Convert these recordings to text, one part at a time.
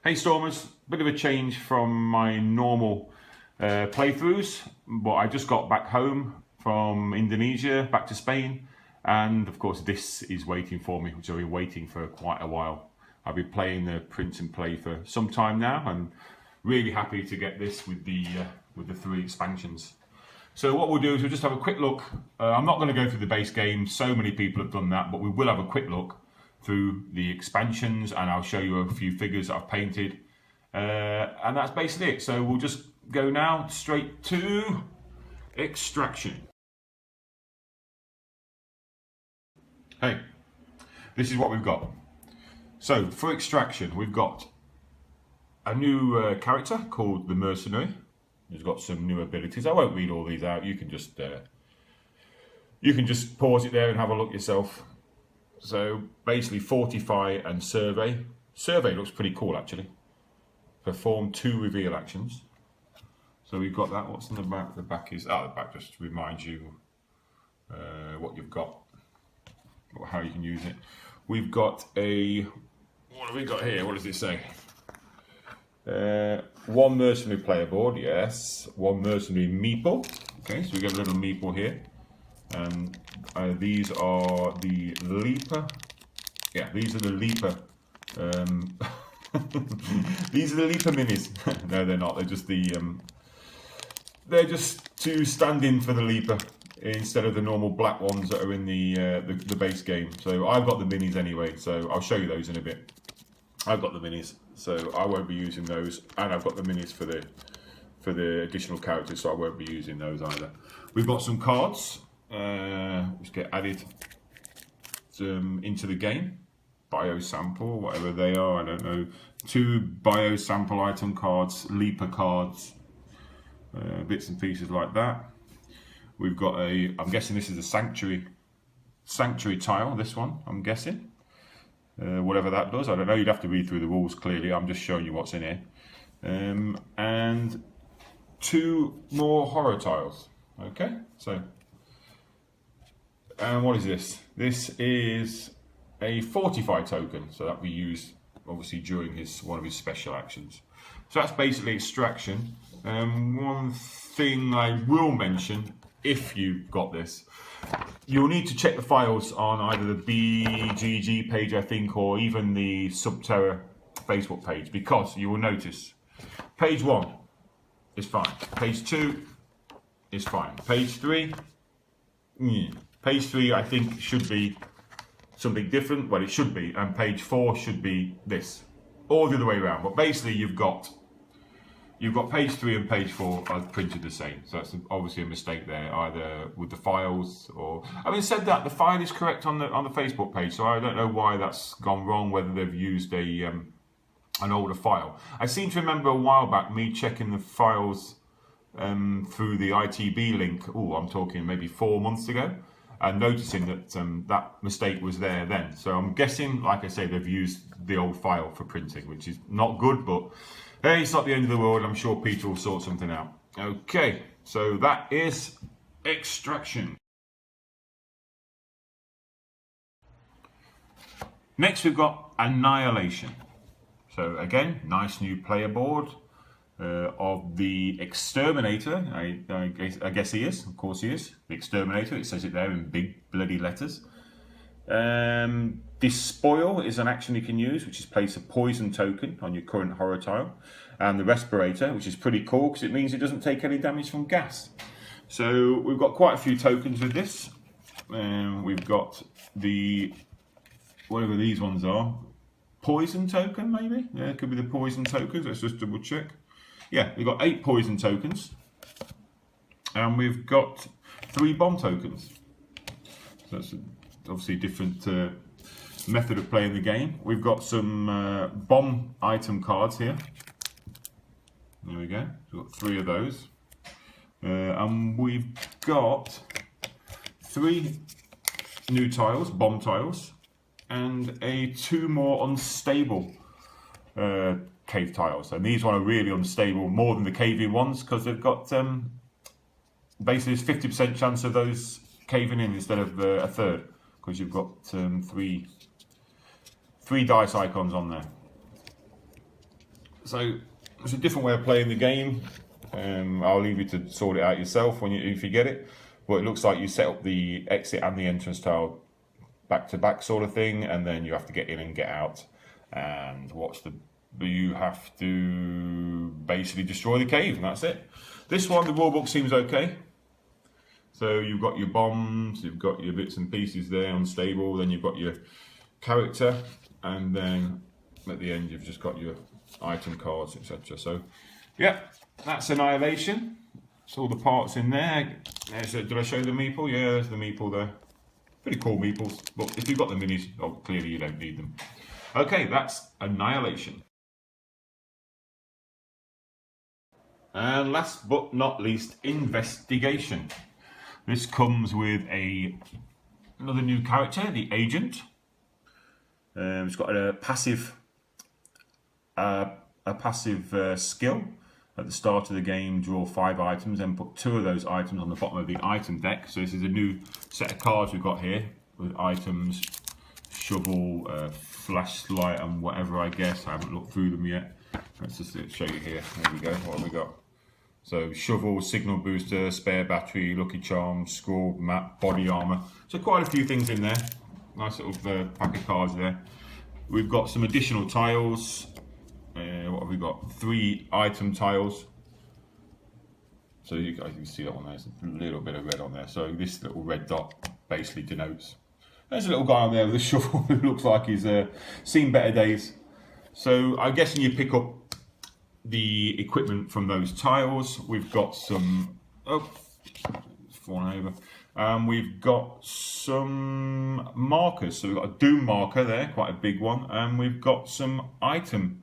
Hey Stormers, bit of a change from my normal playthroughs, but I just got back home from Indonesia, back to Spain, and of course this is waiting for me, which I've been waiting for quite a while. I've been playing the print and play for some time now, and really happy to get this with the 3 expansions. So what we'll do is we'll just have a quick look. I'm not going to go through the base game, so many people have done that, but we will have a quick look through the expansions, and I'll show you a few figures that I've painted, and that's basically it. So we'll just go now straight to extraction. Hey, this is what we've got. So for extraction, we've got a new character called the Mercenary. He's got some new abilities. I won't read all these out. You can just pause it there and have a look yourself. So basically, fortify and survey. Survey looks pretty cool actually. Perform 2 reveal actions. So we've got that. What's in the back? The back is the back just reminds you what you've got, or how you can use it. We've got a. What have we got here? What does it say? 1 mercenary player board. Yes. 1 mercenary meeple. Okay, so we get a little meeple here. And these are the leaper. Yeah, these are the leaper. These are the leaper minis. No, they're not. They're just they're just to stand in for the leaper instead of the normal black ones that are in the base game. So I've got the minis anyway. So I'll show you those in a bit. I've got the minis, so I won't be using those, and I've got the minis for the additional characters, so I won't be using those either. We've got some cards. Which get added into the game. Bio sample, whatever they are, I don't know. 2 bio sample item cards, leaper cards, bits and pieces like that. We've got I'm guessing this is a sanctuary tile, this one, I'm guessing. Whatever that does, I don't know, you'd have to read through the rules clearly, I'm just showing you what's in here. And 2 more horror tiles, okay, so. And what is this? This is a fortify token, so that we use obviously during one of his special actions. So that's basically extraction. One thing I will mention, if you've got this, you'll need to check the files on either the BGG page, I think, or even the Sub-Terra Facebook page, because you will notice page 1 is fine, page 2 is fine, page 3, Page 3, I think, should be something different. Well, it should be, and page 4 should be this, or the other way around. But basically, you've got page 3 and page 4 are printed the same. So that's obviously a mistake there, either with the files or. I mean, said that the file is correct on the Facebook page, so I don't know why that's gone wrong. Whether they've used an older file. I seem to remember a while back me checking the files through the ITB link. Oh, I'm talking maybe 4 months ago. And noticing that that mistake was there then. So I'm guessing, like I say, they've used the old file for printing, which is not good, but hey, it's not the end of the world. I'm sure Peter will sort something out. Okay, so that is extraction. Next, we've got Annihilation. So again, nice new player board of the Exterminator. I guess he is. Of course he is. The Exterminator. It says it there in big bloody letters. Despoil is an action you can use, which is place a poison token on your current horror tile. And the Respirator, which is pretty cool because it means it doesn't take any damage from gas. So we've got quite a few tokens with this. We've got whatever these ones are. Poison token, maybe? Yeah, it could be the poison tokens. Let's just double check. Yeah, we've got 8 poison tokens. And we've got 3 bomb tokens. So that's obviously a different method of playing the game. We've got some bomb item cards here. There we go. We've got 3 of those. And we've got 3 new tiles, bomb tiles, and 2 more unstable cave tiles. And these ones are really unstable, more than the cave-in ones, because they've got basically there's 50% chance of those caving in instead of a third, because you've got 3 dice icons on there. So it's a different way of playing the game. I'll leave you to sort it out yourself if you get it. But it looks like you set up the exit and the entrance tile back to back sort of thing, and then you have to get in and get out. And you have to basically destroy the cave, and that's it. This one, the rulebook seems okay. So you've got your bombs, you've got your bits and pieces there, unstable, then you've got your character, and then at the end you've just got your item cards, etc. So yeah, that's Annihilation. It's all the parts in there. Did I show the meeple? Yeah, there's the meeple there. Pretty cool meeples, but if you've got the minis, clearly you don't need them. Okay, that's Annihilation. And last but not least, Investigation. This comes with another new character, the Agent. It's got a passive skill. At the start of the game, draw 5 items and put 2 of those items on the bottom of the item deck. So this is a new set of cards we've got here with items, shovel, flashlight and whatever, I guess. I haven't looked through them yet. Let's just show you here. There we go. What have we got? So shovel, signal booster, spare battery, lucky charm, scroll, map, body armor. So quite a few things in there. Nice little pack of cards there. We've got some additional tiles. What have we got? 3 item tiles. So you guys can see that one there. There's a little bit of red on there. So this little red dot basically denotes. There's a little guy on there with a shovel who looks like he's seen better days. So I'm guessing you pick up the equipment from those tiles. We've got some. Oh, it's fallen over. We've got some markers. So we've got a doom marker there, quite a big one, and we've got some item.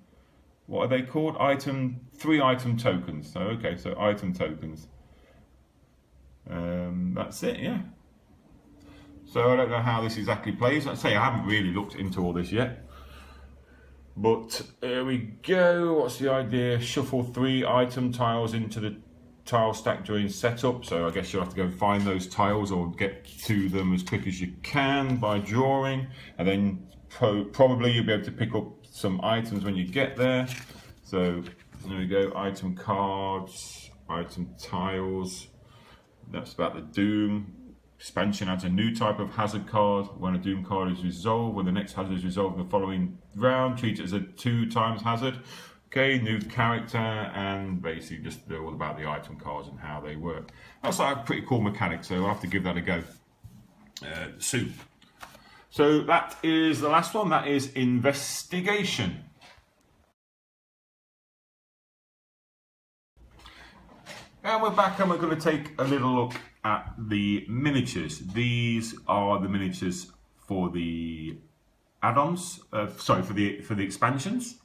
What are they called? 3 item tokens. So okay, so item tokens. That's it, yeah. So I don't know how this exactly plays. I'd say I haven't really looked into all this yet. But here we go. What's the idea? Shuffle 3 item tiles into the tile stack during setup. So I guess you'll have to go and find those tiles or get to them as quick as you can by drawing. And then probably you'll be able to pick up some items when you get there. So there we go, item cards, item tiles. That's about the Doom. Expansion adds a new type of hazard card. When a Doom card is resolved, when the next hazard is resolved in the following round, treat it as a 2 times hazard. Okay, new character, and basically just all about the item cards and how they work. That's like a pretty cool mechanic, so I'll have to give that a go soon. So that is the last one, that is Investigation. And we're back and we're going to take a little look at the miniatures. These are the miniatures for the add-ons, for the expansions.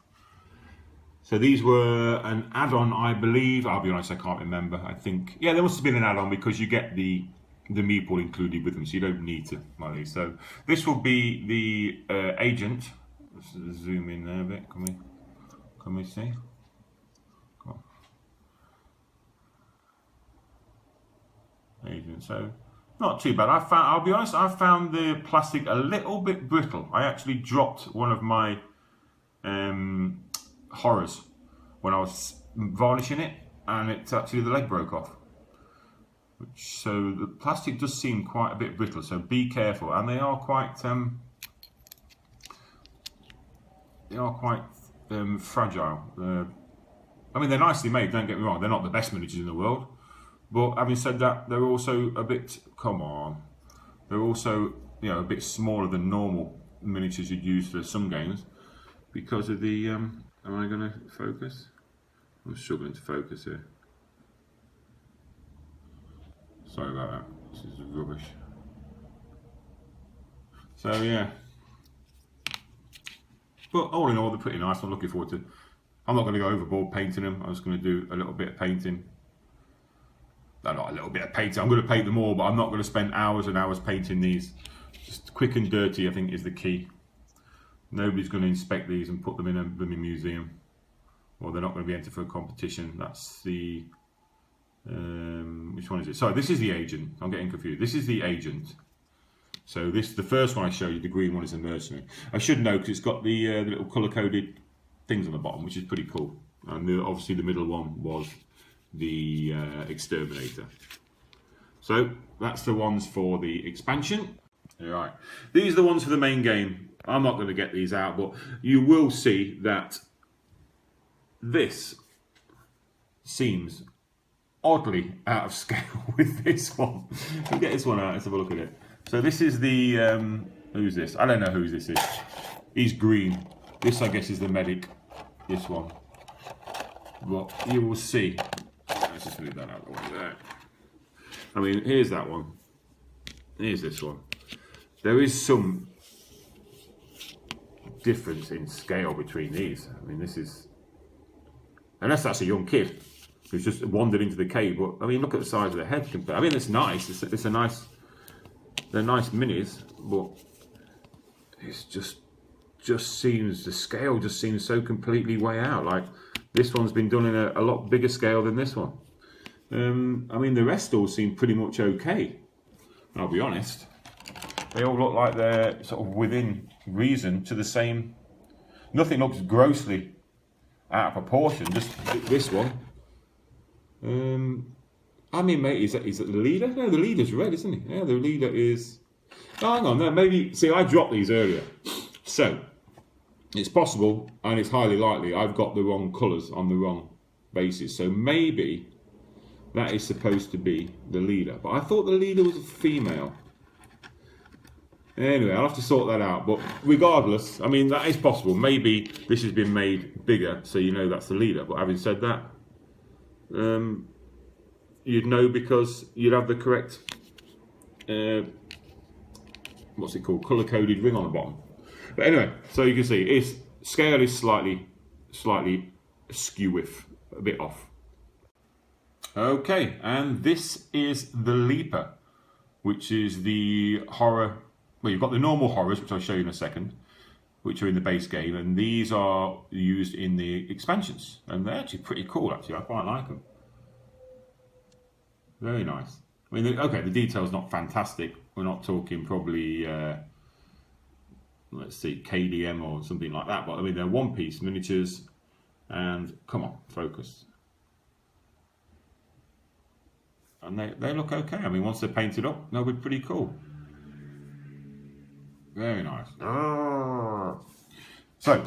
So these were an add-on, I believe. I'll be honest, I can't remember. I think, yeah, there must have been an add-on because you get the meeple included with them, so you don't need to buy these. So this will be the agent. Let's zoom in there a bit. Can we see? Come on. Agent. So not too bad. I'll be honest, I found the plastic a little bit brittle. I actually dropped one of my horrors when I was varnishing it, and it's actually the leg broke off. So the plastic does seem quite a bit brittle, so be careful. And they are quite fragile. I mean, they're nicely made, don't get me wrong. They're not the best miniatures in the world, but having said that, they're also a bit. They're also a bit smaller than normal miniatures you'd use for some games because of the. Am I going to focus? I'm struggling to focus here. Sorry about that, this is rubbish. So yeah. But all in all, they're pretty nice. I'm looking forward to. I'm not going to go overboard painting them. I'm just going to do a little bit of painting. No, not a little bit of painting. I'm going to paint them all, but I'm not going to spend hours and hours painting these. Just quick and dirty, I think, is the key. Nobody's going to inspect these and put them in a blooming museum. Or they're not going to be entered for a competition. That's the... which one is it? Sorry, this is the agent. I'm getting confused. This is the agent. So the first one I showed you, the green one, is the mercenary. I should know because it's got the little colour-coded things on the bottom, which is pretty cool. and obviously the middle one was the Exterminator. So that's the ones for the expansion. All right, these are the ones for the main game. I'm not going to get these out, but you will see that this seems oddly out of scale with this one. We'll get this one out, let's have a look at it. So this is the, who's this? I don't know who this is. He's green. This, I guess, is the medic, this one. But you will see. Let's just move that out of the way there. I mean, here's that one. Here's this one. There is some difference in scale between these. I mean, this is, unless that's a young kid who's just wandered into the cave. But I mean, look at the size of the head. I mean, it's nice. It's a nice. They're nice minis, but it's just seems, the scale just seems so completely way out. Like this one's been done in a lot bigger scale than this one. I mean, the rest all seem pretty much okay. I'll be honest. They all look like they're sort of within reason to the same. Nothing looks grossly out of proportion. Just this one. I mean, mate, is that the leader? No, the leader's red, isn't he? Yeah, the leader is. Oh, hang on, no, maybe. See, I dropped these earlier, so it's possible, and it's highly likely, I've got the wrong colours on the wrong basis. So maybe that is supposed to be the leader, but I thought the leader was a female. Anyway, I'll have to sort that out. But regardless, I mean, that is possible. Maybe this has been made bigger, so you know that's the leader. But having said that, you'd know because you'd have the correct, what's it called, colour-coded ring on the bottom. But anyway, so you can see its scale is slightly skew-iff, a bit off. Okay, and this is the Leaper, which is the horror. Well, you've got the normal horrors, which I'll show you in a second, which are in the base game, and these are used in the expansions, and they're actually pretty cool. Actually, I quite like them. Very nice. I mean, okay, the detail's not fantastic. We're not talking probably, let's see, KDM or something like that. But I mean, they're one-piece miniatures, and come on, focus. And they look okay. I mean, once they're painted up, they'll be pretty cool. Very nice. So,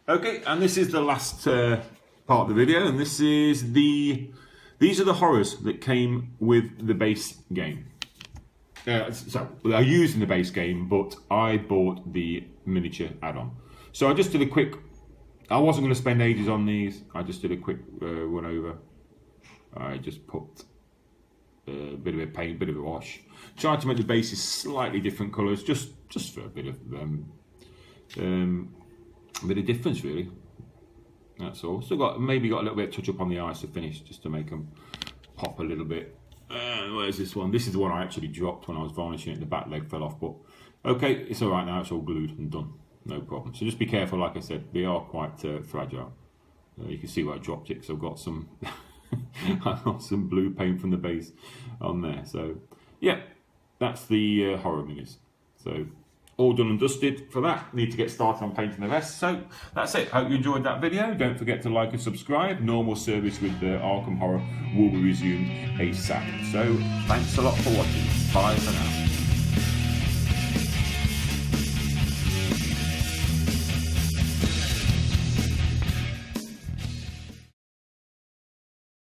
okay, and this is the last part of the video, and this is these are the horrors that came with the base game. So they're used in the base game, but I bought the miniature add-on. So I just did a quick. I wasn't going to spend ages on these. I just did a quick run over. I just put a bit of a paint, bit of a wash. Tried to make the bases slightly different colours, just for a bit of difference, really. That's all. Still maybe got a little bit of touch up on the eyes to finish, just to make them pop a little bit. Where's this one? This is the one I actually dropped when I was varnishing it. The back leg fell off, but okay, it's all right now. It's all glued and done, no problem. So just be careful. Like I said, they are quite fragile. You can see where I dropped it, because I've got some. I've got some blue paint from the base on there. So yeah, that's the horror minis. So all done and dusted for that. Need to get started on painting the rest. So that's it. Hope you enjoyed that video. Don't forget to like and subscribe. Normal service with the Arkham Horror will be resumed ASAP. So thanks a lot for watching. Bye for now.